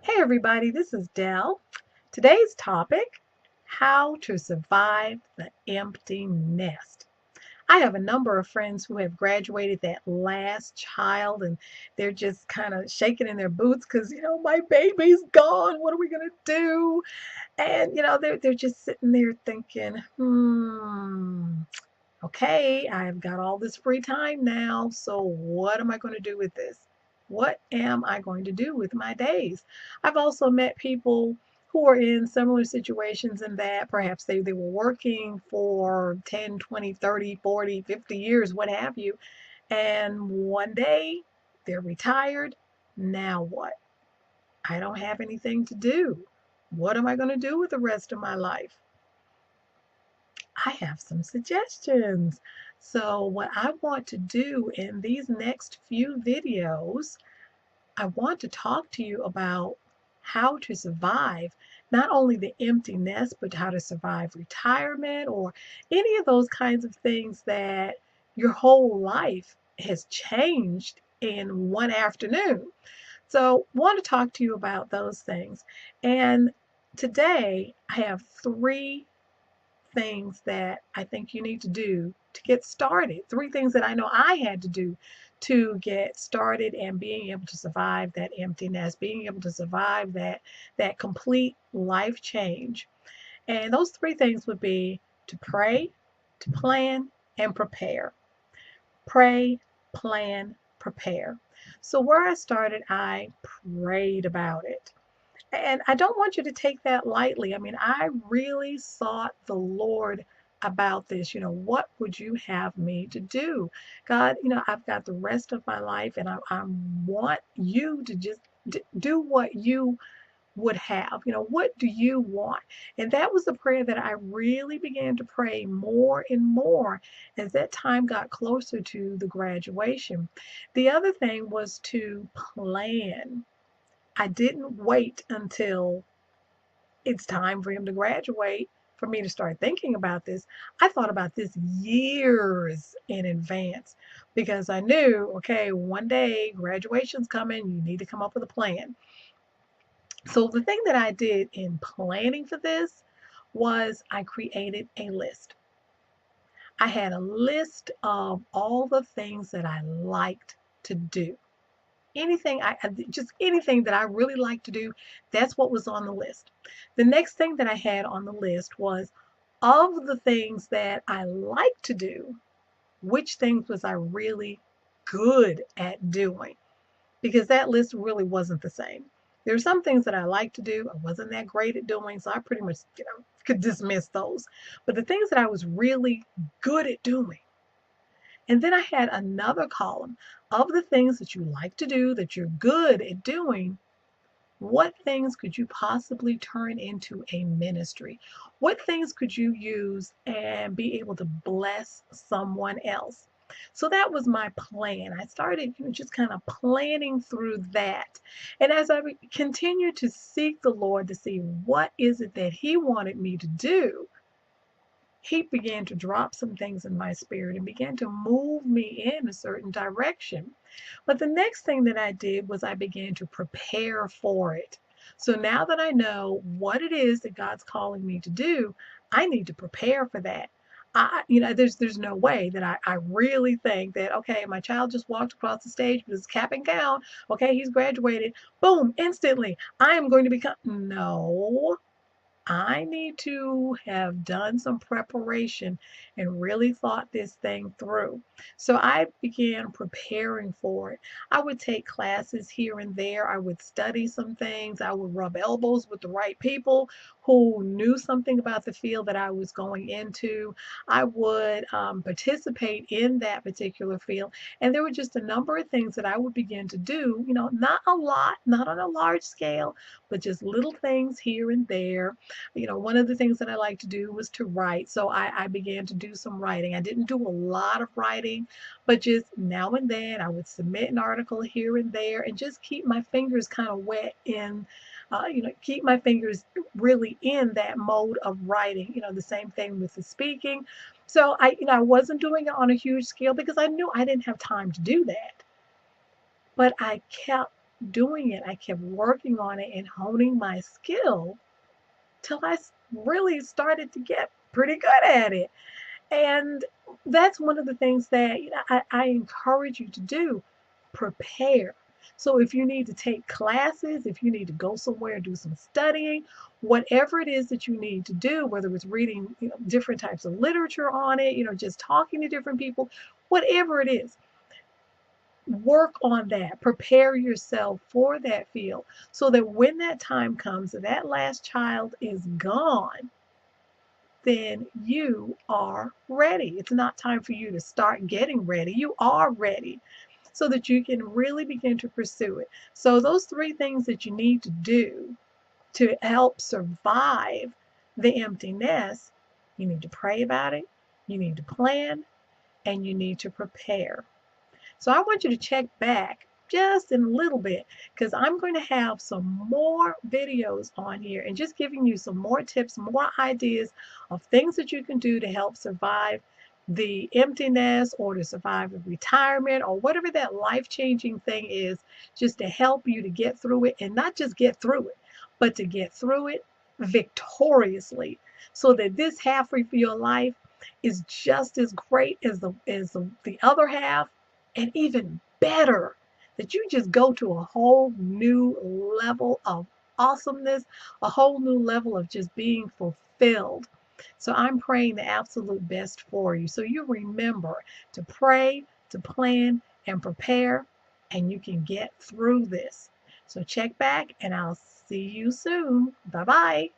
Hey everybody, this is Dell. Today's topic, how to survive the empty nest. I have a number of friends who have graduated that last child and they're just kind of shaking in their boots because, my baby's gone. What are we going to do? And, they're just sitting there thinking, okay, I've got all this free time now, so what am I going to do with this? What am I going to do with my days? I've also met people who are in similar situations in that perhaps they were working for 10, 20, 30, 40, 50 years, what have you, and one day they're retired. Now what? I don't have anything to do. What am I going to do with the rest of my life? I have some suggestions. So what I want to do in these next few videos, I want to talk to you about how to survive not only the empty nest, but how to survive retirement or any of those kinds of things that your whole life has changed in one afternoon. So I want to talk to you about those things. And today I have three things that I think you need to do to get started. Three things that I know I had to do to get started and being able to survive that emptiness, being able to survive that complete life change. And those three things would be to pray, to plan, and prepare. Pray, plan, prepare. So where I started, I prayed about it. And I don't want you to take that lightly. I mean, I really sought the Lord about this. What would you have me to do? God, I've got the rest of my life and I want you to just do what you would have. What do you want? And that was the prayer that I really began to pray more and more as that time got closer to the graduation. The other thing was to plan. I didn't wait until it's time for him to graduate for me to start thinking about this. I thought about this years in advance because I knew, okay, one day graduation's coming, you need to come up with a plan. So the thing that I did in planning for this was I created a list. I had a list of all the things that I liked to do. Just anything that I really like to do, that's what was on the list. The next thing that I had on the list was of the things that I like to do, which things was I really good at doing? Because that list really wasn't the same. There are some things that I like to do, I wasn't that great at doing, so I pretty much, could dismiss those. But the things that I was really good at doing, and then I had another column of the things that you like to do, that you're good at doing. What things could you possibly turn into a ministry? What things could you use and be able to bless someone else? So that was my plan. I started just kind of planning through that. And as I continued to seek the Lord to see what is it that He wanted me to do, He began to drop some things in my spirit and began to move me in a certain direction. But the next thing that I did was I began to prepare for it. So now that I know what it is that God's calling me to do, I need to prepare for that. There's no way that I really think that, okay, my child just walked across the stage with his cap and gown. Okay, he's graduated. Boom, instantly, I am going to become. No, I need to have done some preparation and really thought this thing through. So I began preparing for it. I would take classes here and there. I would study some things. I would rub elbows with the right people who knew something about the field that I was going into. I would participate in that particular field. And there were just a number of things that I would begin to do, not a lot, not on a large scale, but just little things here and there. One of the things that I like to do was to write. So I began to do some writing. I didn't do a lot of writing, but just now and then I would submit an article here and there and just keep my fingers kind of wet in, keep my fingers really in that mode of writing. The same thing with the speaking. So I wasn't doing it on a huge scale because I knew I didn't have time to do that. But I kept doing it. I kept working on it and honing my skill till I really started to get pretty good at it. And that's one of the things that I encourage you to do. Prepare. So if you need to take classes, if you need to go somewhere and do some studying, whatever it is that you need to do, whether it's reading, different types of literature on it, just talking to different people, whatever it is, work on that. Prepare yourself for that field so that when that time comes and that last child is gone, then you are ready. It's not time for you to start getting ready. You are ready so that you can really begin to pursue it. So, those three things that you need to do to help survive the empty nest, you need to pray about it, you need to plan, and you need to prepare. So I want you to check back just in a little bit because I'm going to have some more videos on here and just giving you some more tips, more ideas of things that you can do to help survive the emptiness or to survive the retirement or whatever that life-changing thing is, just to help you to get through it, and not just get through it, but to get through it victoriously so that this half of your life is just as great as the other half, and even better, that you just go to a whole new level of awesomeness, a whole new level of just being fulfilled. So I'm praying the absolute best for you. So you remember to pray, to plan, and prepare, and you can get through this. So check back, and I'll see you soon. Bye bye.